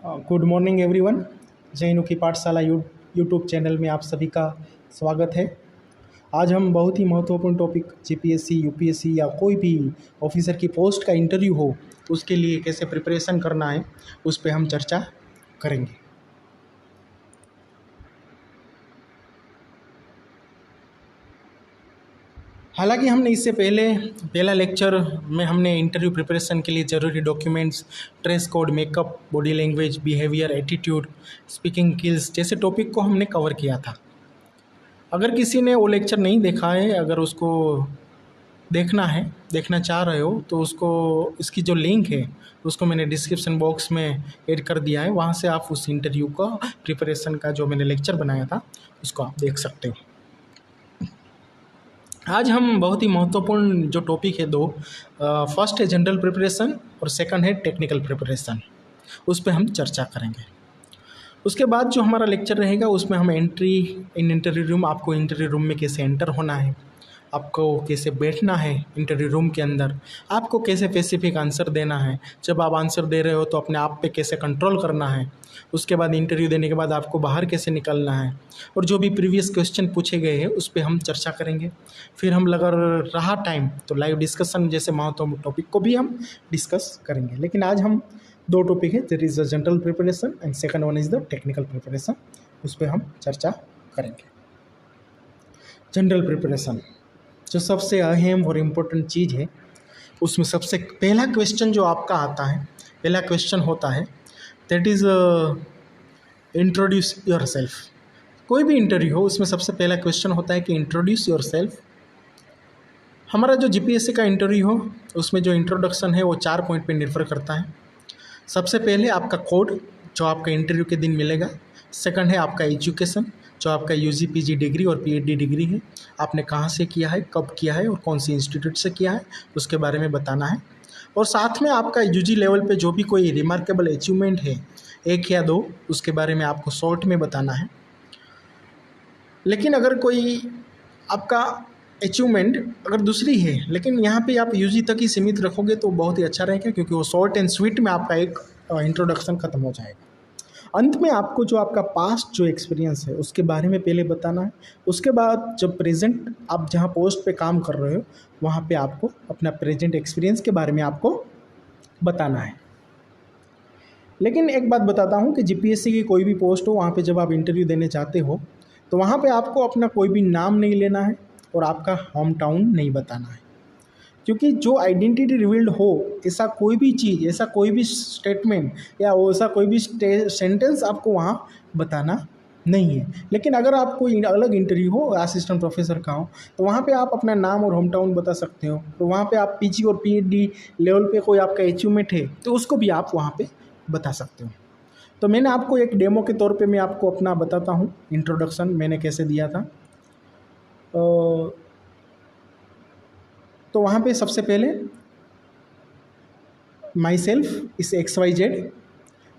Good morning everyone. जैनू की पाठशाला YouTube channel में आप सभी का स्वागत है। आज हम बहुत ही महत्वपूर्ण टॉपिक जीपीएससी, यूपीएससी या कोई भी ऑफिसर की पोस्ट का इंटरव्यू हो उसके लिए कैसे प्रिपरेशन करना है उस पर हम चर्चा करेंगे। हालांकि हमने इससे पहला लेक्चर में हमने इंटरव्यू प्रिपरेशन के लिए ज़रूरी documents, dress code, makeup, body language, behaviour, attitude, speaking skills जैसे टॉपिक को हमने कवर किया था। अगर किसी ने वो लेक्चर नहीं देखा है, अगर उसको देखना चाह रहे हो तो उसको इसकी जो लिंक है उसको मैंने डिस्क्रिप्शन बॉक्स में ऐड कर दिया है। वहाँ से आप उस इंटरव्यू का प्रिपरेशन का जो मैंने लेक्चर बनाया था उसको आप देख सकते हो। आज हम बहुत ही महत्वपूर्ण जो टॉपिक है दो, फर्स्ट है जनरल प्रिपरेशन और सेकंड है टेक्निकल प्रिपरेशन, उस पर हम चर्चा करेंगे। उसके बाद जो हमारा लेक्चर रहेगा उसमें हम एंट्री इन इंटरव्यू रूम, आपको इंटरव्यू रूम में कैसे एंटर होना है, आपको कैसे बैठना है इंटरव्यू रूम के अंदर, आपको कैसे स्पेसिफिक आंसर देना है, जब आप आंसर दे रहे हो तो अपने आप पे कैसे कंट्रोल करना है, उसके बाद इंटरव्यू देने के बाद आपको बाहर कैसे निकलना है, और जो भी प्रीवियस क्वेश्चन पूछे गए हैं उस पर हम चर्चा करेंगे। फिर हम अगर रहा टाइम तो लाइव डिस्कशन जैसे महत्वपूर्ण टॉपिक को भी हम डिस्कस करेंगे। लेकिन आज हम दो टॉपिक है, that is the general preparation and second one is the technical preparation, उस पर हम चर्चा करेंगे। जनरल प्रिपरेशन जो सबसे अहम और इम्पोर्टेंट चीज़ है, उसमें सबसे पहला क्वेश्चन जो आपका आता है, पहला क्वेश्चन होता है that is introduce your self. कोई भी इंटरव्यू हो उसमें सबसे पहला क्वेश्चन होता है कि इंट्रोड्यूस योर सेल्फ। हमारा जो जीपीएससी का इंटरव्यू हो उसमें जो इंट्रोडक्शन है वो 4 पॉइंट पे निर्भर करता है। सबसे पहले आपका कोड जो आपका इंटरव्यू के दिन मिलेगा। सेकंड है आपका एजुकेशन, जो आपका यूजी पीजी डिग्री और पीएचडी डिग्री है, आपने कहाँ से किया है, कब किया है और कौन सी इंस्टीट्यूट से किया है, उसके बारे में बताना है। और साथ में आपका यूजी लेवल पे जो भी कोई रिमार्केबल अचीवमेंट है, 1 या 2, उसके बारे में आपको शॉर्ट में बताना है। लेकिन अगर कोई आपका अचीवमेंट अगर दूसरी है लेकिन यहाँ पे आप यूजी तक ही सीमित रखोगे तो बहुत ही अच्छा रहेगा, क्योंकि वो शॉर्ट एंड स्वीट में आपका एक इंट्रोडक्शन ख़त्म हो जाएगा। अंत में आपको जो आपका पास्ट जो एक्सपीरियंस है उसके बारे में पहले बताना है। उसके बाद जब प्रेजेंट आप जहाँ पोस्ट पे काम कर रहे हो वहाँ पे आपको अपना प्रेजेंट एक्सपीरियंस के बारे में आपको बताना है। लेकिन एक बात बताता हूँ कि जीपीएससी की कोई भी पोस्ट हो, वहाँ पे जब आप इंटरव्यू देने जाते हो तो वहाँ पे आपको अपना कोई भी नाम नहीं लेना है और आपका होम टाउन नहीं बताना है, क्योंकि जो आइडेंटिटी रिवील्ड हो ऐसा कोई भी चीज़, ऐसा कोई भी स्टेटमेंट या ऐसा कोई भी सेंटेंस आपको वहाँ बताना नहीं है। लेकिन अगर आप कोई अलग इंटरव्यू हो असिस्टेंट प्रोफेसर का हो तो वहाँ पे आप अपना नाम और होम टाउन बता सकते हो। तो वहाँ पे आप पीजी और पीएचडी लेवल पे कोई आपका अचीवमेंट है तो उसको भी आप वहाँ पे बता सकते हो। तो मैंने आपको एक डेमो के तौर पे मैं आपको अपना बताता हूँ इंट्रोडक्शन मैंने कैसे दिया था। तो वहाँ पे सबसे पहले माई सेल्फ इस XYZ,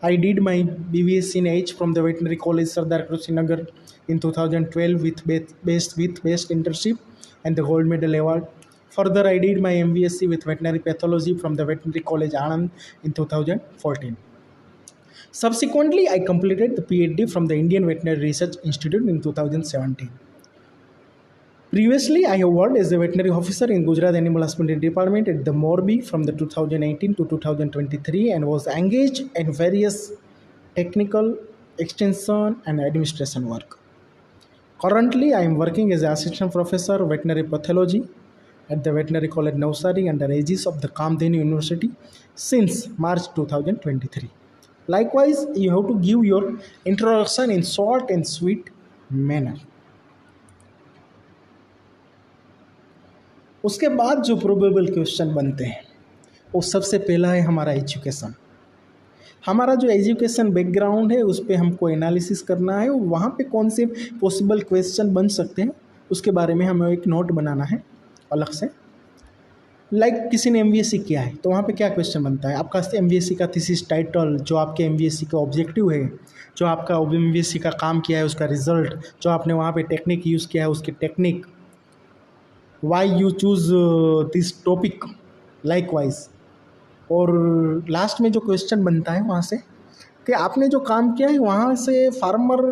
I did my BVS in H from the Veterinary College Sardar Kushinagar in 2012 with best internship and the gold medal award. Further, I did my MVSc with veterinary pathology from the Veterinary College Anand in 2014. Subsequently, I completed the PhD from the Indian Veterinary Research Institute in 2017. Previously, I have worked as a veterinary officer in Gujarat Animal Husbandry Department at the Morbi from the 2018 to 2023 and was engaged in various technical, extension and administration work. Currently, I am working as an assistant professor of veterinary pathology at the Veterinary College Navsari under aegis of the Kamdenu University since March 2023. Likewise, you have to give your introduction in short and sweet manner. उसके बाद जो probable question बनते हैं वो सबसे पहला है हमारा एजुकेशन। हमारा जो एजुकेशन बैकग्राउंड है उस पर हमको एनालिसिस करना है, वहाँ पे कौन से पॉसिबल क्वेश्चन बन सकते हैं उसके बारे में हमें एक नोट बनाना है अलग से। लाइक किसी ने MVSC किया है तो वहाँ पे क्या क्वेश्चन बनता है, आपका MVSC का थीसिस टाइटल, जो आपके MVSC का ऑब्जेक्टिव है, जो आपका MVSC का काम किया है उसका रिजल्ट, जो आपने वहाँ पे टेक्निक यूज़ किया है उसकी technique, why you choose this topic likewise। और लास्ट में जो क्वेश्चन बनता है वहाँ से कि आपने जो काम किया है वहाँ से फार्मर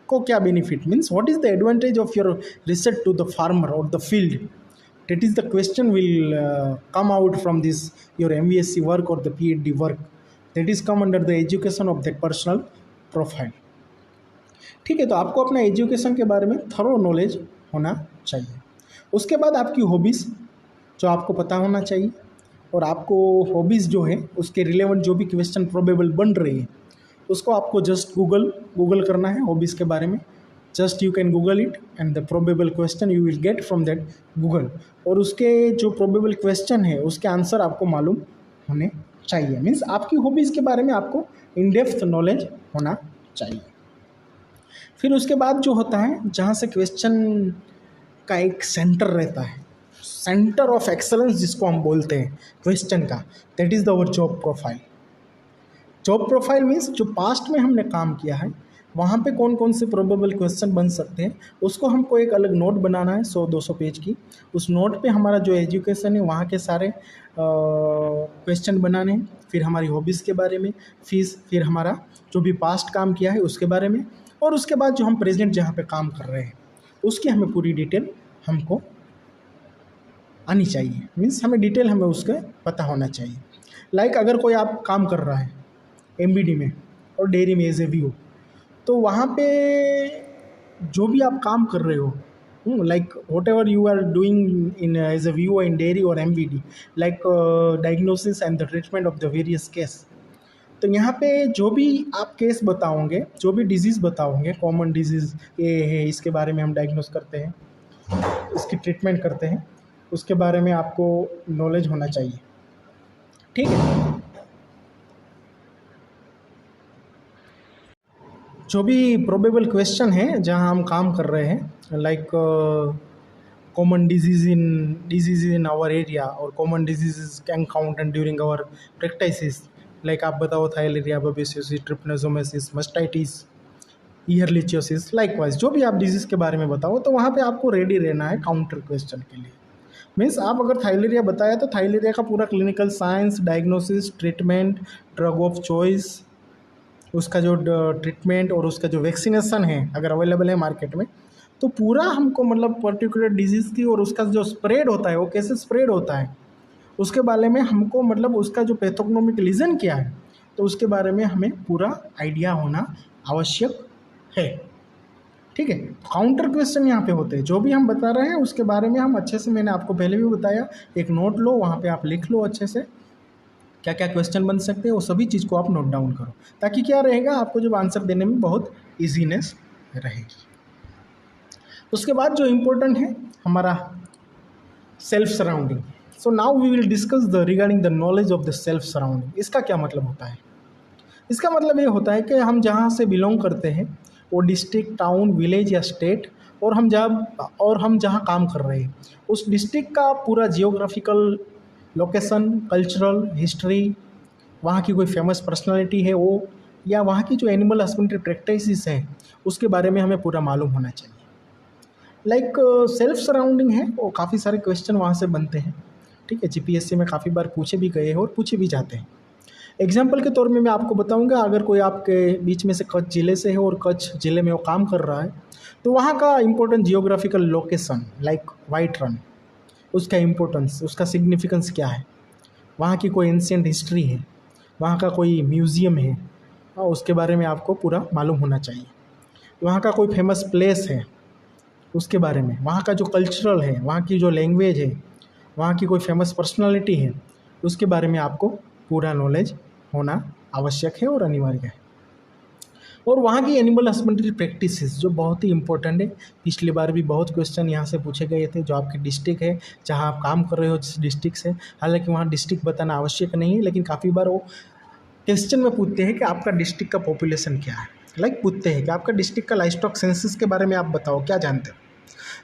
को क्या benefit, means what is the advantage of your research to the farmer और the field. That is the question will come out from this your MBSc work or the PhD work. That is come under the education of that personal profile. ठीक है, तो आपको अपना education के बारे में thorough knowledge होना चाहिए. उसके बाद आपकी हॉबीज़ जो आपको पता होना चाहिए, और आपको हॉबीज़ जो है उसके रिलेवेंट जो भी क्वेश्चन प्रोबेबल बन रही है उसको आपको जस्ट गूगल करना है हॉबीज़ के बारे में. Just you can Google it and the probable question you will get from that Google. और उसके जो प्रोबेबल क्वेश्चन है उसके आंसर आपको मालूम होने चाहिए. मीन्स आपकी हॉबीज़ के बारे में आपको इन डेप्थ नॉलेज होना चाहिए. फिर उसके बाद जो होता है जहाँ से क्वेश्चन का एक सेंटर रहता है, सेंटर ऑफ एक्सलेंस जिसको हम बोलते हैं क्वेश्चन का, that is our job profile. Job profile means जो पास्ट में हमने काम किया है वहाँ पे कौन कौन से प्रोबेबल क्वेश्चन बन सकते हैं, उसको हमको एक अलग नोट बनाना है 100-200 पेज की. उस नोट पे हमारा जो एजुकेशन है वहाँ के सारे क्वेश्चन बनाने हैं. फिर हमारी हॉबीज़ के बारे में, फिर हमारा जो भी पास्ट काम किया है उसके बारे में, और उसके बाद जो हम प्रेजेंट जहाँ पे काम कर रहे हैं उसकी हमें पूरी डिटेल हमको आनी चाहिए. मीन्स हमें डिटेल हमें उसका पता होना चाहिए. लाइक अगर कोई आप काम कर रहा है MBD में और डेयरी में एज ए वीओ, तो वहाँ पे जो भी आप काम कर रहे हो, like whatever you are doing in as a VO in dairy और MBD, like diagnosis and the treatment of the various case. तो यहाँ पे जो भी आप केस बताओगे, जो भी डिजीज़ बताओगे, कॉमन डिजीज़ ये है इसके बारे में हम डायग्नोस करते हैं, इसकी ट्रीटमेंट करते हैं, उसके बारे में आपको नॉलेज होना चाहिए. ठीक है. जो भी प्रोबेबल क्वेश्चन है जहाँ हम काम कर रहे हैं, like common disease in our area और common disease encountered during our practices, like आप बताओ theileria, babesiosis, trypanosomiasis, mastitis, ehrlichiosis, likewise जो भी आप डिजीज़ के बारे में बताओ, तो वहाँ पे आपको रेडी रहना है काउंटर क्वेश्चन के लिए. मीन्स आप अगर थायलेरिया बताया तो थायलेरिया का पूरा clinical science, diagnosis, treatment, drug of choice, उसका जो ट्रीटमेंट और उसका जो वैक्सीनेशन है अगर अवेलेबल है मार्केट में, तो पूरा हमको मतलब पर्टिकुलर डिजीज़ की और उसका जो स्प्रेड होता है वो कैसे स्प्रेड होता है उसके बारे में हमको, मतलब उसका जो पैथोग्नोमिक लीजन क्या है, तो उसके बारे में हमें पूरा आइडिया होना आवश्यक है. ठीक है. काउंटर क्वेश्चन यहाँ पे होते हैं, जो भी हम बता रहे हैं उसके बारे में हम अच्छे से, मैंने आपको पहले भी बताया, एक नोट लो, वहाँ पे आप लिख लो अच्छे से क्या क्या क्वेश्चन बन सकते हैं, वो सभी चीज़ को आप नोट डाउन करो, ताकि क्या रहेगा आपको जब आंसर देने में बहुत ईजीनेस रहेगी. उसके बाद जो इम्पोर्टेंट है हमारा self surrounding. So now we will discuss the regarding the knowledge of the self surrounding. इसका क्या मतलब होता है? इसका मतलब ये होता है कि हम जहाँ से बिलोंग करते हैं वो डिस्ट्रिक्ट, टाउन, विलेज या स्टेट, और हम जहाँ काम कर रहे हैं उस डिस्ट्रिक्ट का पूरा जियोग्राफिकल लोकेशन, कल्चरल हिस्ट्री, वहाँ की कोई फेमस पर्सनालिटी है वो, या वहाँ की जो एनिमल हस्बेंड्री प्रैक्टिसेस हैं उसके बारे में हमें पूरा मालूम होना चाहिए. लाइक सेल्फ सराउंडिंग है वो काफ़ी सारे क्वेश्चन वहाँ से बनते हैं. ठीक है. GPSC में काफ़ी बार पूछे भी गए हैं और पूछे भी जाते हैं. एग्जाम्पल के तौर में मैं आपको बताऊंगा, अगर कोई आपके बीच में से कच्छ ज़िले से है और कच्छ ज़िले में वो काम कर रहा है, तो वहाँ का important geographical location like white run, उसका इम्पोर्टेंस, उसका सिग्निफिकेंस क्या है, वहाँ की कोई एंशिएंट हिस्ट्री है, वहाँ का कोई म्यूज़ियम है, उसके बारे में आपको पूरा मालूम होना चाहिए. वहाँ का कोई फेमस प्लेस है उसके बारे में, वहाँ का जो कल्चरल है, वहाँ की जो लैंग्वेज है, वहाँ की कोई फेमस पर्सनालिटी है, उसके बारे में आपको पूरा नॉलेज होना आवश्यक है और अनिवार्य है. और वहाँ की एनिमल हस्बेंड्री प्रैक्टिसेस जो बहुत ही इंपॉर्टेंट है. पिछली बार भी बहुत क्वेश्चन यहाँ से पूछे गए थे. जो आपकी डिस्ट्रिक्ट है, जहाँ आप काम कर रहे हो, जिस डिस्ट्रिक्ट से, हालांकि वहाँ डिस्ट्रिक्ट बताना आवश्यक नहीं है, लेकिन काफ़ी बार वो क्वेश्चन में पूछते हैं कि आपका डिस्ट्रिक्ट का पॉपुलेशन क्या है. लाइक पूछते हैं कि आपका डिस्ट्रिक्ट का लाइफ स्टॉक सेंसस के बारे में आप बताओ, क्या जानते हो.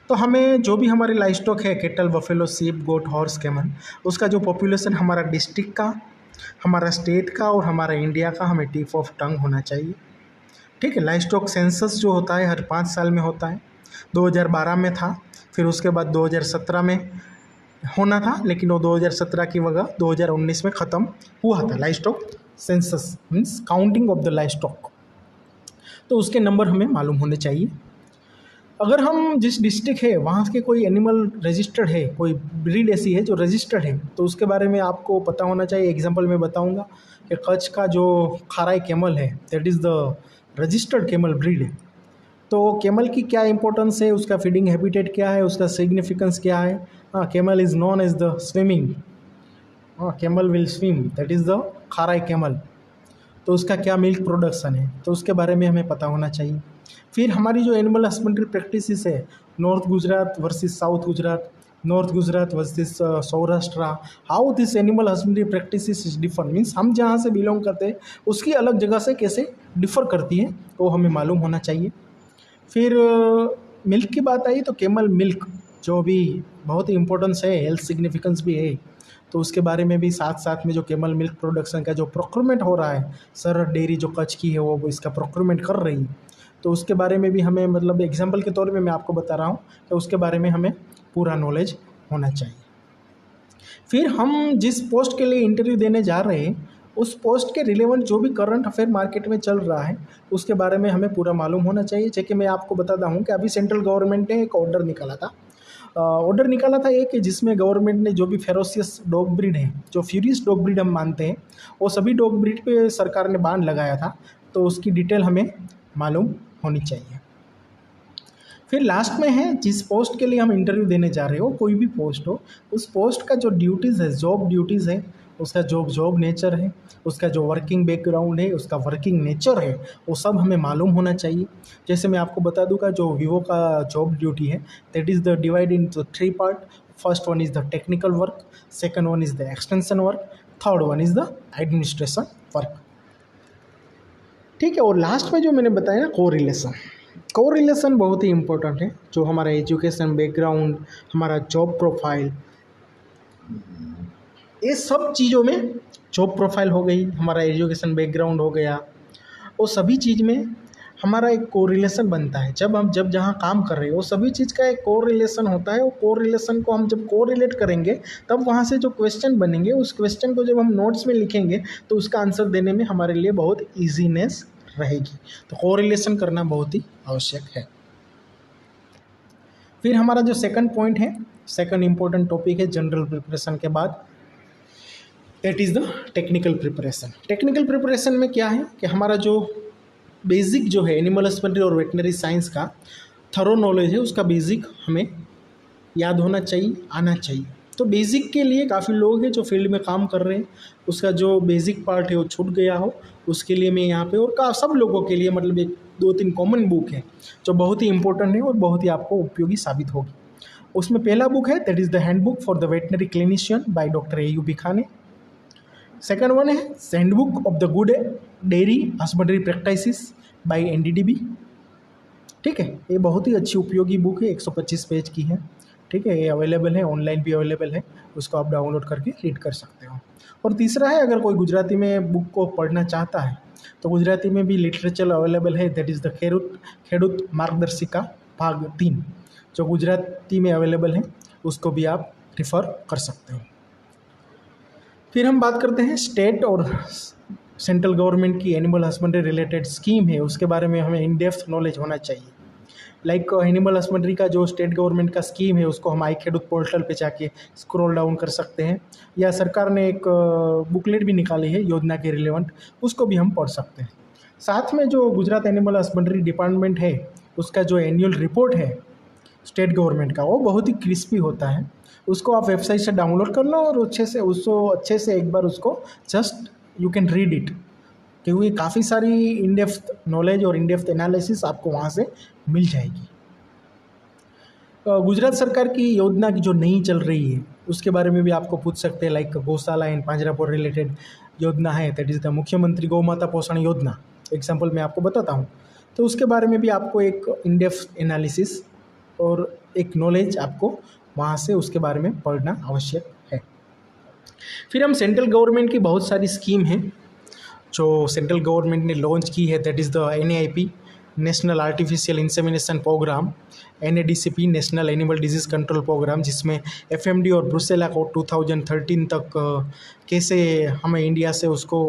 तो हमें जो भी हमारी लाइफ स्टॉक है, केटल, बफेलो, सीप, गोट, हॉर्स, कैमल, उसका जो पॉपुलेशन हमारा डिस्ट्रिक्ट का, हमारा स्टेट का और हमारा इंडिया का हमें टिप ऑफ टंग होना चाहिए. ठीक है. लाइफ स्टॉक सेंसस जो होता है हर 5 साल में होता है. 2012 में था, फिर उसके बाद 2017 में होना था, लेकिन वो 2017 की वजह 2019 में ख़त्म हुआ था life stock census means counting of the live stock, तो उसके नंबर हमें मालूम होने चाहिए। अगर हम जिस डिस्ट्रिक्ट है वहाँ के कोई एनिमल रजिस्टर्ड है, कोई ब्रीड ऐसी है जो रजिस्टर्ड है, तो उसके बारे में आपको पता होना चाहिए। एग्जांपल मैं बताऊंगा कि कच्छ का जो खाराई कैमल है that is the registered camel breed है। तो कैमल की क्या इंपॉर्टेंस है, उसका फीडिंग हैबिटेट क्या है, उसका सिग्निफिकेंस क्या है। Camel is known as the swimming, camel will swim, that is the Kharai camel. तो उसका क्या मिल्क प्रोडक्शन है, तो उसके बारे में हमें पता होना चाहिए। फिर हमारी जो एनिमल हस्बेंड्री प्रैक्टिसेस है, north Gujarat versus south Gujarat, north Gujarat versus Saurashtra, how this animal husbandry practices is differ, means हम जहाँ से बिलोंग करते हैं उसकी अलग जगह से कैसे डिफ़र करती है वो हमें मालूम होना चाहिए। फिर मिल्क की बात आई तो कैमल मिल्क जो भी बहुत ही इम्पोर्टेंस है, हेल्थ सिग्निफिकेंस भी है, तो उसके बारे में भी साथ साथ में जो कैमल मिल्क प्रोडक्शन का जो प्रोक्योरमेंट हो रहा है, सरहद डेयरी जो कच्छ की है वो इसका प्रोक्योरमेंट कर रही है, तो उसके बारे में भी हमें मतलब एग्जांपल के तौर पे मैं आपको बता रहा हूँ कि उसके बारे में हमें पूरा नॉलेज होना चाहिए। फिर हम जिस पोस्ट के लिए इंटरव्यू देने जा रहे हैं उस पोस्ट के रिलेवेंट जो भी करंट अफेयर मार्केट में चल रहा है उसके बारे में हमें पूरा मालूम होना चाहिए। जैसे कि मैं आपको बताता हूँ कि अभी सेंट्रल गवर्नमेंट ने एक ऑर्डर निकाला था, एक जिसमें गवर्नमेंट ने जो भी फेरोसियस डॉग ब्रीड है, जो फ्यूरियस डॉग ब्रीड हम मानते हैं, वो सभी डॉग ब्रीड पे सरकार ने बैन लगाया था, तो उसकी डिटेल हमें मालूम होनी चाहिए। फिर लास्ट में है जिस पोस्ट के लिए हम इंटरव्यू देने जा रहे हो, कोई भी पोस्ट हो, उस पोस्ट का जो ड्यूटीज़ है, जॉब ड्यूटीज़ है, उसका जॉब नेचर है, उसका जो वर्किंग बैकग्राउंड है, उसका वर्किंग नेचर है, वो सब हमें मालूम होना चाहिए। जैसे मैं आपको बता दूंगा जो वीवो का जॉब ड्यूटी है that is the divide into 3 part. First one is the technical work, second one is the extension work, third one is the administration work. ठीक है, और लास्ट में जो मैंने बताया ना कोरिलेशन बहुत ही इम्पोर्टेंट है। जो हमारा एजुकेशन बैकग्राउंड, हमारा जॉब प्रोफाइल, ये सब चीज़ों में, जॉब प्रोफाइल हो गई, हमारा एजुकेशन बैकग्राउंड हो गया, वो सभी चीज़ में हमारा एक कोरिलेशन बनता है। जब जहाँ काम कर रहे हो सभी चीज़ का एक कोरिलेशन होता है। वो कोरिलेशन को हम जब कोरिलेट करेंगे तब वहाँ से जो क्वेश्चन बनेंगे उस क्वेश्चन को जब हम नोट्स में लिखेंगे तो उसका आंसर देने में हमारे लिए बहुत ईजीनेस रहेगी। तो कोरिलेशन करना बहुत ही आवश्यक है। फिर हमारा जो सेकंड पॉइंट है, सेकंड इंपॉर्टेंट टॉपिक है जनरल प्रिपरेशन के बाद, that is the technical preparation. Technical preparation में क्या है कि हमारा जो बेसिक जो है एनिमल हस्बेंड्री और वेटनरी साइंस का थरो नॉलेज है, उसका बेसिक हमें याद होना चाहिए, आना चाहिए। तो बेसिक के लिए काफ़ी लोग हैं जो फील्ड में काम कर रहे हैं, उसका जो बेसिक पार्ट है वो छूट गया हो, उसके लिए मैं यहाँ पे और सब लोगों के लिए मतलब एक 2-3 कॉमन बुक है जो बहुत ही इंपॉर्टेंट है और बहुत ही आपको उपयोगी साबित होगी। उसमें पहला बुक है that is the handbook for the veterinary clinician by doctor AU Bikhane. Second one है handbook of the good dairy husbandry practices by NDDB। ठीक है, ये बहुत ही अच्छी उपयोगी बुक है, 125 पेज की है। ठीक है, ये अवेलेबल है, ऑनलाइन भी अवेलेबल है, उसको आप डाउनलोड करके रीड कर सकते हो। और तीसरा है, अगर कोई गुजराती में बुक को पढ़ना चाहता है तो गुजराती में भी लिटरेचर अवेलेबल है, दैट इज़ द खेडूत मार्गदर्शिका भाग 3, जो गुजराती में अवेलेबल है, उसको भी आप रिफ़र कर सकते हो। फिर हम बात करते हैं स्टेट और सेंट्रल गवर्नमेंट की एनिमल हस्बेंड्री रिलेटेड स्कीम है, उसके बारे में हमें इन डेप्थ नॉलेज होना चाहिए। लाइक एनिमल हस्बेंड्री का जो स्टेट गवर्नमेंट का स्कीम है उसको हम खेडूत पोर्टल पे जाके स्क्रॉल डाउन कर सकते हैं, या सरकार ने एक बुकलेट भी निकाली है योजना के रिलेवेंट, उसको भी हम पढ़ सकते हैं। साथ में जो गुजरात एनिमल हस्बेंड्री डिपार्टमेंट है उसका जो एनुअल रिपोर्ट है स्टेट गवर्नमेंट का, वो बहुत ही क्रिस्पी होता है, उसको आप वेबसाइट से डाउनलोड कर लो और अच्छे से एक बार उसको just you can read it, क्योंकि काफ़ी सारी इन डेप्थ नॉलेज और इन डेप्थ एनालिसिस आपको वहाँ से मिल जाएगी। गुजरात सरकार की योजना की जो नई चल रही है उसके बारे में भी आपको पूछ सकते हैं, लाइक गौशाला एंड पांजरापोर रिलेटेड योजना है, दैट इज़ द मुख्यमंत्री गौ माता पोषण योजना, एग्जाम्पल मैं आपको बताता हूँ। तो उसके बारे में भी आपको एक इन डेप्थ एनालिसिस और एक नॉलेज आपको वहाँ से उसके बारे में पढ़ना आवश्यक है। फिर हम सेंट्रल गवर्नमेंट की बहुत सारी स्कीम हैं जो सेंट्रल गवर्नमेंट ने लॉन्च की है, that is the NAIP national artificial insemination programme, NADCP national animal disease control programme, जिसमें FMD और ब्रुसेला को 2013 तक कैसे हमें इंडिया से उसको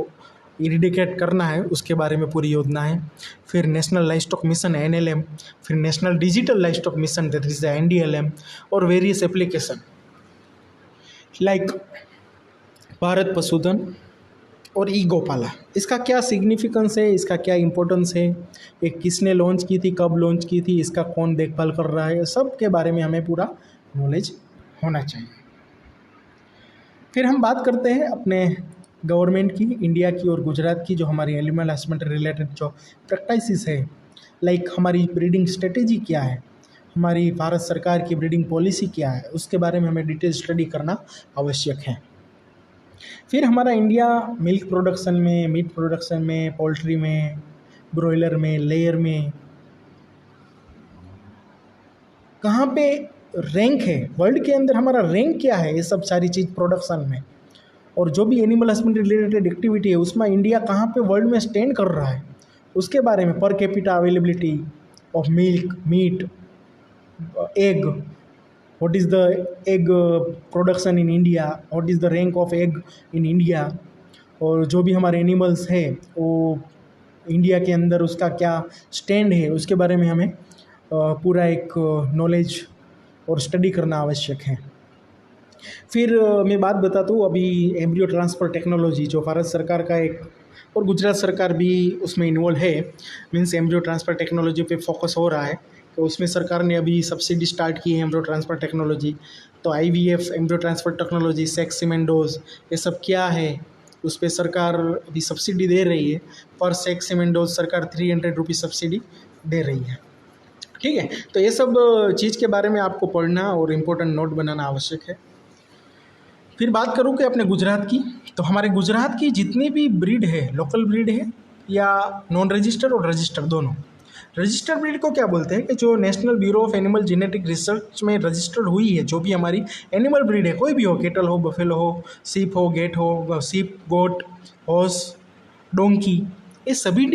इरिडिकेट करना है उसके बारे में पूरी योजना है। फिर national life stock mission NLM, फिर national digital life stock mission that is the NDLM, और वेरियस एप्लीकेशन लाइक भारत पशुधन और ई गोपाला। इसका क्या सिग्निफिकेंस है, इसका क्या इम्पोर्टेंस है, ये किसने लॉन्च की थी, कब लॉन्च की थी, इसका कौन देखभाल कर रहा है, सब के बारे में हमें पूरा नॉलेज होना चाहिए। फिर हम बात करते हैं अपने गवर्नमेंट की, इंडिया की और गुजरात की, जो हमारी एनिमल हस्बेंड्री रिलेटेड जो प्रैक्टिसेस है, लाइक हमारी ब्रीडिंग स्ट्रेटेजी क्या है, हमारी भारत सरकार की ब्रीडिंग पॉलिसी क्या है, उसके बारे में हमें डिटेल स्टडी करना आवश्यक है। फिर हमारा इंडिया मिल्क प्रोडक्शन में, मीट प्रोडक्शन में, पोल्ट्री में, ब्रॉयलर में, लेयर में कहाँ पे रैंक है, वर्ल्ड के अंदर हमारा रैंक क्या है, ये सब सारी चीज़ प्रोडक्शन में, और जो भी एनिमल हस्बेंड्री रिलेटेड एक्टिविटी है उसमें इंडिया कहाँ पे वर्ल्ड में स्टैंड कर रहा है, उसके बारे में, per capita availability of milk, meat, egg, what is the egg production in India, what is the rank of egg in India, और जो भी हमारे एनिमल्स है वो इंडिया के अंदर उसका क्या स्टैंड है, उसके बारे में हमें पूरा एक नॉलेज और स्टडी करना आवश्यक है। फिर मैं बात बताता हूँ अभी एम्ब्रियो ट्रांसफ़र टेक्नोलॉजी, जो भारत सरकार का एक, और गुजरात सरकार भी उसमें इन्वॉल्व है, मीन्स एम्ब्रियो ट्रांसफ़र टेक्नोलॉजी पे फोकस हो रहा है, तो उसमें सरकार ने अभी सब्सिडी स्टार्ट की है एम्ब्रियो ट्रांसफ़र टेक्नोलॉजी। तो IVF embryo transfer technology, sex semen doses, ये सब क्या है, उस पर सरकार अभी सब्सिडी दे रही है। पर सेक्स सीमेंडोज सरकार 300 रुपीज़ सब्सिडी दे रही है। ठीक है, तो ये सब चीज़ के बारे में आपको पढ़ना और इम्पोर्टेंट नोट बनाना आवश्यक है। फिर बात करूँ कि अपने गुजरात की, तो हमारे गुजरात की जितनी भी ब्रीड है, लोकल ब्रीड है या नॉन रजिस्टर्ड और रजिस्टर्ड दोनों, रजिस्टर्ड ब्रीड को क्या बोलते हैं कि जो national bureau of animal genetic research में रजिस्टर्ड हुई है, जो भी हमारी एनिमल ब्रीड है, कोई भी हो, केटल हो, बफेलो हो, सीप हो, गेट हो, सीप, गोट, हॉर्स, डोंकी, ये सभी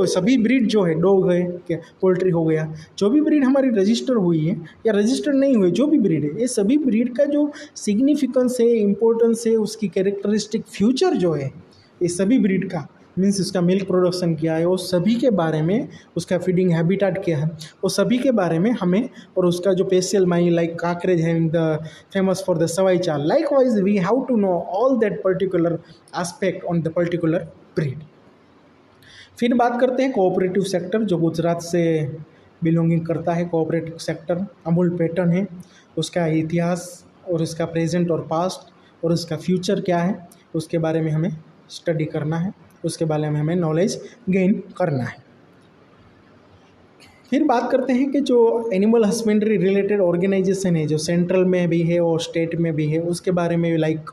सभी ब्रीड जो है, डॉग है, क्या पोल्ट्री हो गया, जो भी ब्रीड हमारी रजिस्टर हुई है या रजिस्टर नहीं हुई, जो भी ब्रीड है, ये सभी ब्रीड का जो सिग्निफिकेंस है, इम्पोर्टेंस है, उसकी कैरेक्टरिस्टिक फ्यूचर जो है, ये सभी ब्रीड का, मीन्स उसका मिल्क प्रोडक्शन क्या है, वो सभी के बारे में, उसका फीडिंग हैबिटेट क्या है, वो सभी के बारे में हमें, और उसका जो पेशियल माई लाइक काकरेज है द फेमस फॉर द सवाई चाल, likewise we have to know all that particular aspect on the particular breed. फिर बात करते हैं कोऑपरेटिव सेक्टर, जो गुजरात से बिलोंगिंग करता है। कोऑपरेटिव सेक्टर अमूल पैटर्न है, उसका इतिहास और उसका प्रेजेंट और पास्ट और उसका फ्यूचर क्या है, उसके बारे में हमें स्टडी करना है, उसके बारे में हमें नॉलेज गेन करना है। फिर बात करते हैं कि जो एनिमल हस्बेंड्री रिलेटेड ऑर्गेनाइजेशन है, जो सेंट्रल में भी है और स्टेट में भी है, उसके बारे में, like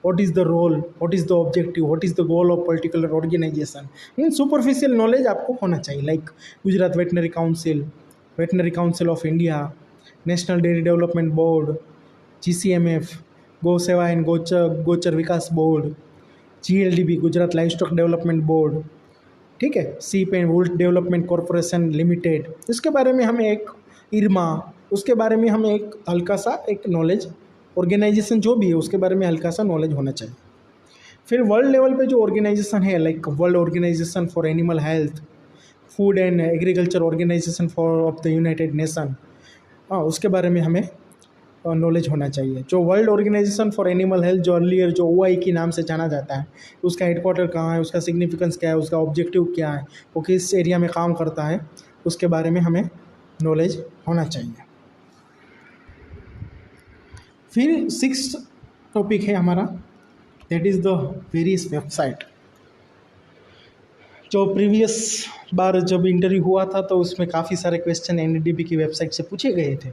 what is the role, what is the objective, what is the goal of particular organization, इन सुपरफिशियल नॉलेज आपको होना चाहिए। Like Gujarat veterinary council of India, national dairy development board, GCMF, Gau Seva and Gochar Vikas board, GLDB, Gujarat livestock development board, ठीक है, sheep and wool development corporation limited, उसके बारे में हमें एक, इरमा, उसके बारे में हमें एक हल्का सा एक नॉलेज, ऑर्गेनाइजेशन जो भी है उसके बारे में हल्का सा नॉलेज होना चाहिए। फिर वर्ल्ड लेवल पे जो ऑर्गेनाइजेशन है, like world organisation for animal health, food and agriculture organisation for of the united nation, उसके बारे में हमें नॉलेज होना चाहिए। जो world organisation for animal health, जो अर्लियर जो OI के नाम से जाना जाता है, उसका हेडक्वार्टर कहाँ है, उसका सिग्निफिकेंस क्या है, उसका ऑब्जेक्टिव क्या है, वो किस एरिया में काम करता है, उसके बारे में हमें नॉलेज होना चाहिए। फिर 6th टॉपिक है हमारा, that is the various website. जो प्रीवियस बार जब इंटरव्यू हुआ था तो उसमें काफ़ी सारे क्वेश्चन NDDB की वेबसाइट से पूछे गए थे,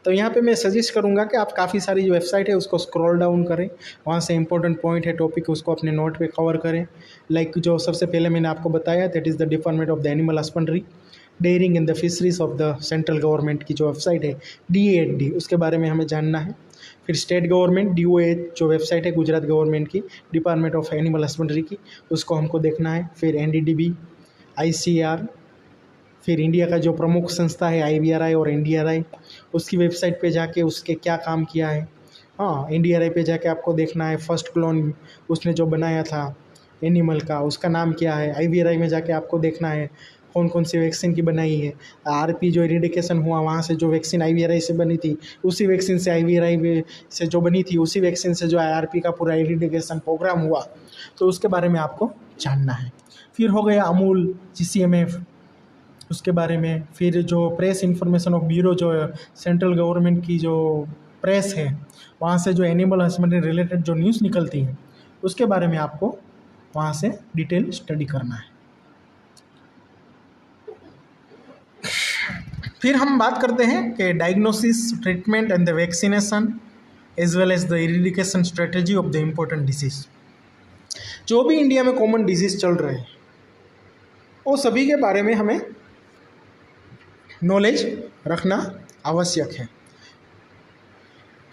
तो यहाँ पे मैं सजेस्ट करूँगा कि आप काफ़ी सारी जो वेबसाइट है उसको स्क्रॉल डाउन करें, वहाँ से इंपॉर्टेंट पॉइंट है, टॉपिक, उसको अपने नोट पे कवर करें। लाइक जो सबसे पहले मैंने आपको बताया, that is the department of the animal husbandry, dairying and the fisheries of the central government की जो वेबसाइट है DAD, उसके बारे में हमें जानना है। फिर स्टेट गवर्नमेंट DOH जो वेबसाइट है गुजरात गवर्नमेंट की, डिपार्टमेंट ऑफ एनिमल हस्बेंड्री की, उसको हमको देखना है। फिर NDDB, ICAR, फिर इंडिया का जो प्रमुख संस्था है IVRI और NDRI, उसकी वेबसाइट पे जाके उसके क्या काम किया है। NDRI पे जाके आपको देखना है फर्स्ट क्लोन उसने जो बनाया था, एनिमल का, उसका नाम क्या है। IVRI में जाके आपको देखना है कौन कौन सी वैक्सीन की बनाई है। RP जो इरिडिकेशन हुआ वहाँ से जो वैक्सीन IVRI से बनी थी, उसी वैक्सीन से IVRI से जो बनी थी, उसी वैक्सीन से जो IRP का पूरा इरिडिकेशन प्रोग्राम हुआ, तो उसके बारे में आपको जानना है। फिर हो गया अमूल, GCMF, उसके बारे में। फिर जो प्रेस इंफॉर्मेशन ऑफ ब्यूरो जो सेंट्रल गवर्नमेंट की जो प्रेस है, वहाँ से जो एनिमल हस्बेंड्री रिलेटेड जो न्यूज़ निकलती है, उसके बारे में आपको वहाँ से डिटेल स्टडी करना है। फिर हम बात करते हैं कि diagnosis, treatment and the vaccination as well as the eradication strategy of the important disease. जो भी इंडिया में कॉमन डिजीज चल रहे हैं वो सभी के बारे में हमें नॉलेज रखना आवश्यक है।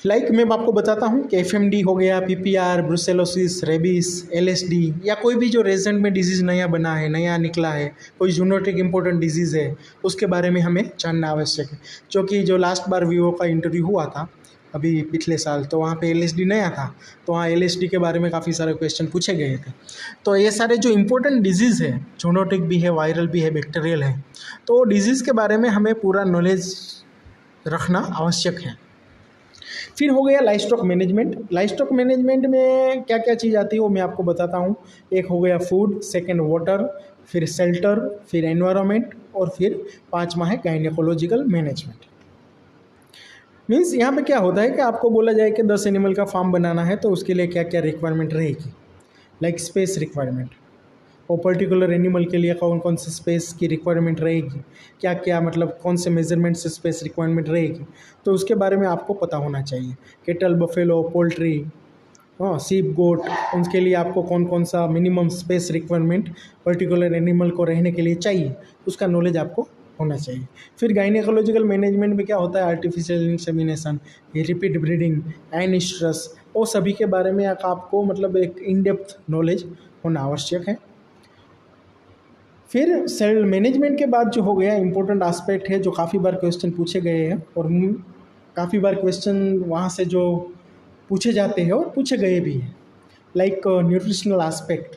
मैं आपको बताता हूँ कि FMD हो गया, PPR, ब्रुसेलोसिस, रेबीज, LSD, या कोई भी जो रेजेंट में डिजीज़ नया बना है, नया निकला है, कोई जूनोटिक इम्पोर्टेंट डिजीज़ है, उसके बारे में हमें जानना आवश्यक है। क्योंकि जो लास्ट बार वीवो का इंटरव्यू हुआ था अभी पिछले साल, तो वहाँ पे LSD नया था, तो वहाँ LSD के बारे में काफ़ी सारे क्वेश्चन पूछे गए थे। तो ये सारे जो इम्पोर्टेंट डिजीज़ है, जूनोटिक भी है, वायरल भी है, बैक्टीरियल है, तो डिजीज़ के बारे में हमें पूरा नॉलेज रखना आवश्यक है। फिर हो गया लाइवस्टॉक मैनेजमेंट। लाइवस्टॉक मैनेजमेंट में क्या क्या चीज़ आती है वो मैं आपको बताता हूँ। एक हो गया फूड, सेकंड वाटर, फिर शेल्टर, फिर एनवायरनमेंट, और फिर 5वां है गायनेकोलॉजिकल मैनेजमेंट। मीन्स यहाँ पे क्या होता है कि आपको बोला जाए कि 10 एनिमल का फार्म बनाना है, तो उसके लिए क्या क्या रिक्वायरमेंट रहेगी। स्पेस रिक्वायरमेंट, और पर्टिकुलर एनिमल के लिए कौन कौन से स्पेस की रिक्वायरमेंट रहेगी, क्या क्या मतलब कौन से मेजरमेंट से स्पेस रिक्वायरमेंट रहेगी, तो उसके बारे में आपको पता होना चाहिए। केटल, बफेलो, पोल्ट्री, सीप, गोट, उनके लिए आपको कौन कौन सा minimum space requirement particular animal को रहने के लिए चाहिए, उसका नॉलेज आपको होना चाहिए। फिर गायनेकोलॉजिकल मैनेजमेंट में क्या होता है, आर्टिफिशियल इंसेमिनेशन, रिपीट ब्रीडिंग, एनिस्ट्रस, वो सभी के बारे में आपको मतलब एक इन डेप्थ नॉलेज होना आवश्यक है। फिर सेल मैनेजमेंट के बाद जो हो गया इम्पोर्टेंट एस्पेक्ट है, जो काफ़ी बार क्वेश्चन पूछे गए हैं, और काफ़ी बार क्वेश्चन वहाँ से जो पूछे जाते हैं और पूछे गए भी हैं, न्यूट्रिशनल एस्पेक्ट।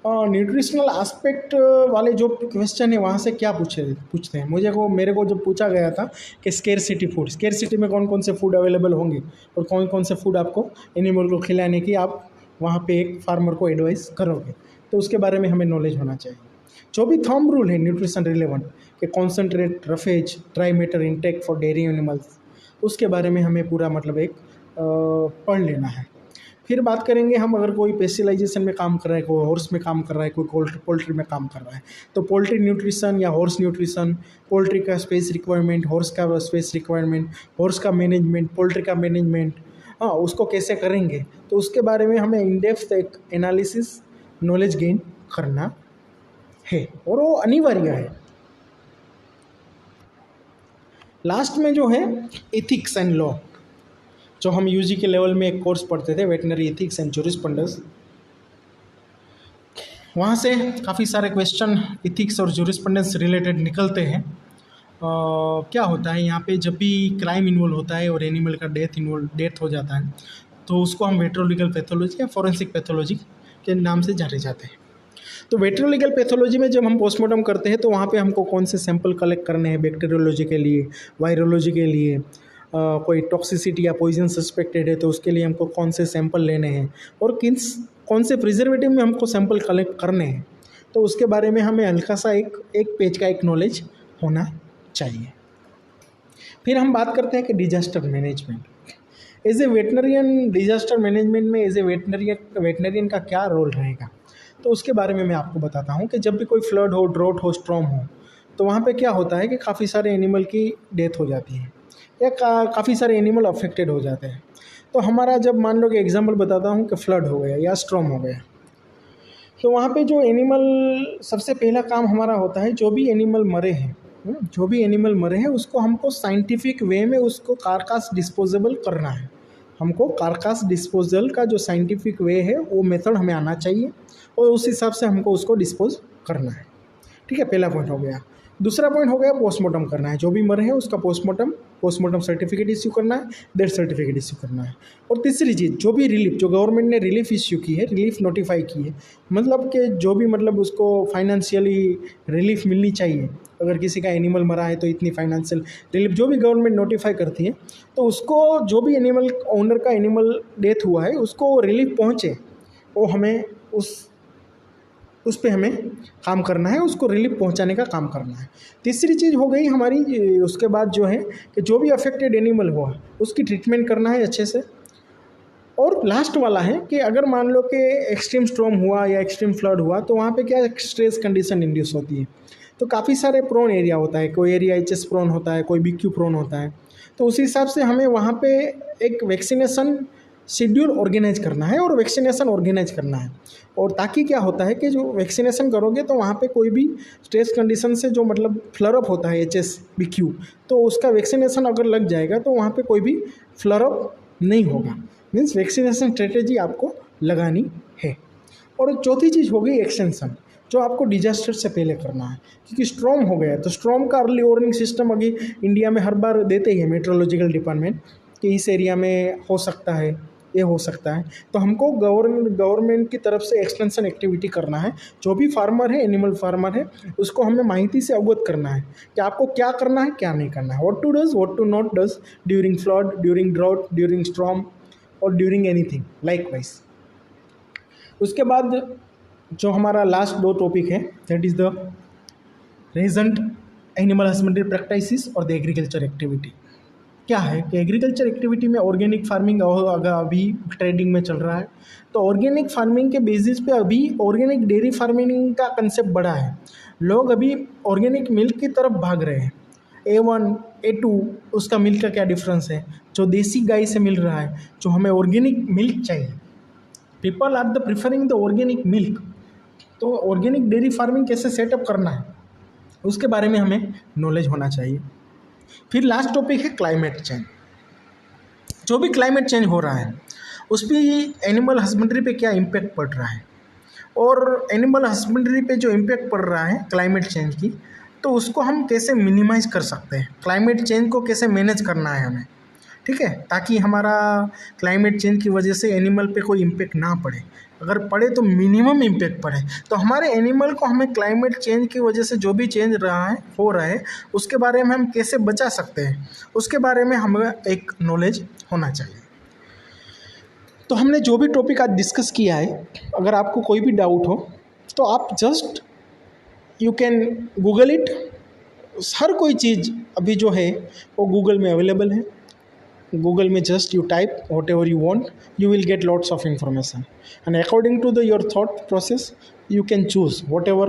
न्यूट्रिशनल एस्पेक्ट वाले जो क्वेश्चन है वहाँ से क्या पूछते हैं, मेरे को जब पूछा गया था कि स्केर्सिटी फूड, स्केर्सिटी में कौन कौन से फूड अवेलेबल होंगे और कौन कौन से फूड आपको एनिमल को खिलाने की आप वहाँ पे एक फार्मर को एडवाइस करोगे, तो उसके बारे में हमें नॉलेज होना चाहिए। जो भी थंब रूल है न्यूट्रिशन रिलेवेंट कि concentrate, roughage, dry matter intake for dairy animals, उसके बारे में हमें पूरा मतलब एक पढ़ लेना है। फिर बात करेंगे हम, अगर कोई स्पेशलाइजेशन में काम कर रहा है, कोई हॉर्स में काम कर रहा है, कोई पोल्ट्री में काम कर रहा है, तो पोल्ट्री न्यूट्रिशन या हॉर्स न्यूट्रिशन, पोल्ट्री का स्पेस रिक्वायरमेंट, हॉर्स का स्पेस रिक्वायरमेंट, हॉर्स का मैनेजमेंट, पोल्ट्री का मैनेजमेंट, उसको कैसे करेंगे, तो उसके बारे में हमें इन डेप्थ एक एनालिसिस नॉलेज गेन करना है, और वो अनिवार्य है। लास्ट में जो है एथिक्स एंड लॉ, जो हम UG के लेवल में एक कोर्स पढ़ते थे, वेटनरी एथिक्स एंड जूरिस्प्रूडेंस, वहाँ से काफ़ी सारे क्वेश्चन एथिक्स और जूरिस्प्रूडेंस रिलेटेड निकलते हैं। क्या होता है यहाँ पे, जब भी क्राइम इन्वॉल्व होता है और एनिमल का डेथ हो जाता है, तो उसको हम वेटरोलीगल पैथोलॉजी या फॉरेंसिक पैथोलॉजी के नाम से जाने जाते हैं। तो वेटरोलीगल पैथोलॉजी में जब हम पोस्टमार्टम करते हैं, तो वहाँ पे हमको कौन से सैंपल कलेक्ट करने हैं, बैक्टीरियोलॉजी के लिए, वायरोलॉजी के लिए, कोई टॉक्सिसिटी या पॉइजन सस्पेक्टेड है तो उसके लिए हमको कौन से सैंपल लेने हैं, और कौन से प्रिजर्वेटिव में हमको सैंपल कलेक्ट करने हैं, तो उसके बारे में हमें हल्का सा एक पेज का एक नॉलेज होना चाहिए। फिर हम बात करते हैं कि disaster management. As a veterinarian, disaster management में एज ए वेटनरियन का क्या रोल रहेगा, तो उसके बारे में मैं आपको बताता हूँ कि जब भी कोई फ्लड हो, ड्रॉट हो, स्ट्रॉम हो, तो वहाँ पे क्या होता है कि काफ़ी सारे एनिमल की डेथ हो जाती है, या काफ़ी सारे एनिमल अफेक्टेड हो जाते हैं। तो हमारा, जब मान लो कि एग्जांपल बताता हूँ कि फ्लड हो गया या स्ट्रॉम हो गया, तो वहाँ पे जो एनिमल, सबसे पहला काम हमारा होता है, जो भी एनिमल मरे हैं उसको हमको साइंटिफिक वे में उसको कारकास डिस्पोजेबल करना है। हमको कारकास डिस्पोजल का जो साइंटिफिक वे है वो मेथड हमें आना चाहिए, और उस हिसाब से हमको उसको डिस्पोज करना है। ठीक है, पहला पॉइंट हो गया। दूसरा पॉइंट हो गया पोस्टमार्टम करना है, जो भी मरे हैं उसका पोस्टमार्टम सर्टिफिकेट इश्यू करना है, डेथ सर्टिफिकेट इश्यू करना है। और तीसरी चीज़, जो भी रिलीफ, जो गवर्नमेंट ने रिलीफ इश्यू की है, रिलीफ नोटिफाई की है, मतलब कि जो भी मतलब उसको फाइनेंशियली रिलीफ मिलनी चाहिए, अगर किसी का एनिमल मरा है तो इतनी फाइनेंशियल रिलीफ जो भी गवर्नमेंट नोटिफाई करती है, तो उसको जो भी एनिमल ओनर का एनिमल डेथ हुआ है उसको रिलीफ पहुँचे, वो हमें उस पे हमें काम करना है, उसको रिलीफ पहुंचाने का काम करना है। तीसरी चीज़ हो गई हमारी, उसके बाद जो है कि जो भी अफेक्टेड एनिमल हुआ उसकी ट्रीटमेंट करना है अच्छे से। और लास्ट वाला है कि अगर मान लो कि एक्सट्रीम स्टॉर्म हुआ या एक्सट्रीम फ्लड हुआ तो वहाँ पे क्या स्ट्रेस कंडीशन इंड्यूस होती है, तो काफ़ी सारे प्रोन एरिया होता है, कोई एरिया एचएस प्रोन होता है, कोई बीक्यू प्रोन होता है, तो उसी हिसाब से हमें वहाँ पे एक वैक्सीनेशन शेड्यूल ऑर्गेनाइज करना है और वैक्सीनेशन ऑर्गेनाइज करना है। और ताकि क्या होता है कि जो वैक्सीनेशन करोगे तो वहाँ पे कोई भी स्ट्रेस कंडीशन से जो मतलब फ्लर अप होता है एचएस बीक्यू, तो उसका वैक्सीनेशन अगर लग जाएगा तो वहाँ पे कोई भी फ्लर अप नहीं होगा। मीन्स वैक्सीनेशन स्ट्रेटेजी आपको लगानी है। और चौथी चीज़ हो गई एक्सटेंशन, जो आपको डिजास्टर से पहले करना है, क्योंकि स्ट्रॉम हो गया है तो स्ट्रॉम का अर्ली वार्निंग सिस्टम अभी इंडिया में हर बार देते ही है मेट्रोलॉजिकल डिपार्टमेंट कि इस एरिया में हो सकता है, ये हो सकता है, तो हमको गवर्नमेंट की तरफ से एक्सटेंशन एक्टिविटी करना है। जो भी फार्मर है, एनिमल फार्मर है, उसको हमें माहिती से अवगत करना है कि आपको क्या करना है, क्या नहीं करना है, what to does, what to not does during flood, during drought, during storm और ड्यूरिंग एनीथिंग लाइकवाइज। उसके बाद जो हमारा लास्ट 2 टॉपिक है, that is the recent animal husbandry practices और द एग्रीकल्चर एक्टिविटी। क्या है कि एग्रीकल्चर एक्टिविटी में ऑर्गेनिक फार्मिंग अगर अभी ट्रेंडिंग में चल रहा है, तो ऑर्गेनिक फार्मिंग के बेसिस पे अभी ऑर्गेनिक डेयरी फार्मिंग का कंसेप्ट बढ़ा है। लोग अभी ऑर्गेनिक मिल्क की तरफ भाग रहे हैं। A1 A2 उसका मिल्क का क्या डिफरेंस है, जो देसी गाय से मिल रहा है, जो हमें ऑर्गेनिक मिल्क चाहिए, people are the preferring the organic milk. तो ऑर्गेनिक डेयरी फार्मिंग कैसे सेटअप करना है उसके बारे में हमें नॉलेज होना चाहिए। फिर लास्ट टॉपिक है क्लाइमेट चेंज। जो भी क्लाइमेट चेंज हो रहा है उस पर एनिमल हस्बेंड्री पे क्या इम्पैक्ट पड़ रहा है, और एनिमल हस्बेंड्री पे जो इम्पैक्ट पड़ रहा है क्लाइमेट चेंज की, तो उसको हम कैसे मिनिमाइज कर सकते हैं, क्लाइमेट चेंज को कैसे मैनेज करना है हमें, ठीक है, ताकि हमारा क्लाइमेट चेंज की वजह से एनिमल पे कोई इम्पैक्ट ना पड़े, अगर पड़े तो मिनिमम इम्पैक्ट पड़े। तो हमारे एनिमल को हमें क्लाइमेट चेंज की वजह से जो भी चेंज हो रहा है उसके बारे में हम कैसे बचा सकते हैं, उसके बारे में हमें एक नॉलेज होना चाहिए। तो हमने जो भी टॉपिक आज डिस्कस किया है, अगर आपको कोई भी डाउट हो तो आप just you can Google it. हर कोई चीज़ अभी जो है वो गूगल में अवेलेबल है। Google में just you type whatever you want, you will get lots of information, and according to your thought process you can choose whatever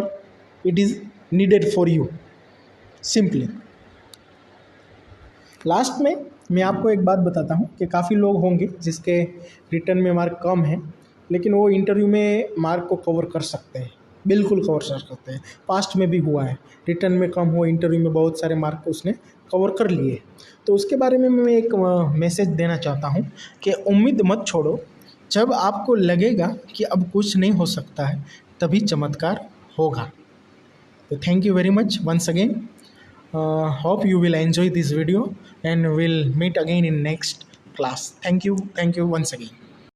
it is needed for you simply। Last में मैं आपको एक बात बताता हूँ कि काफ़ी लोग होंगे जिसके रिटर्न में मार्क कम है, लेकिन वो इंटरव्यू में मार्क को कवर कर सकते हैं, बिल्कुल कवर कर सकते हैं। पास्ट में भी हुआ है, रिटर्न में कम हुआ, इंटरव्यू में बहुत सारे मार्क उसने कवर कर लिए। तो उसके बारे में मैं एक मैसेज देना चाहता हूँ कि उम्मीद मत छोड़ो, जब आपको लगेगा कि अब कुछ नहीं हो सकता है तभी चमत्कार होगा। तो thank you very much once again. Hope you will enjoy this video and we'll meet again in next class. Thank you once again.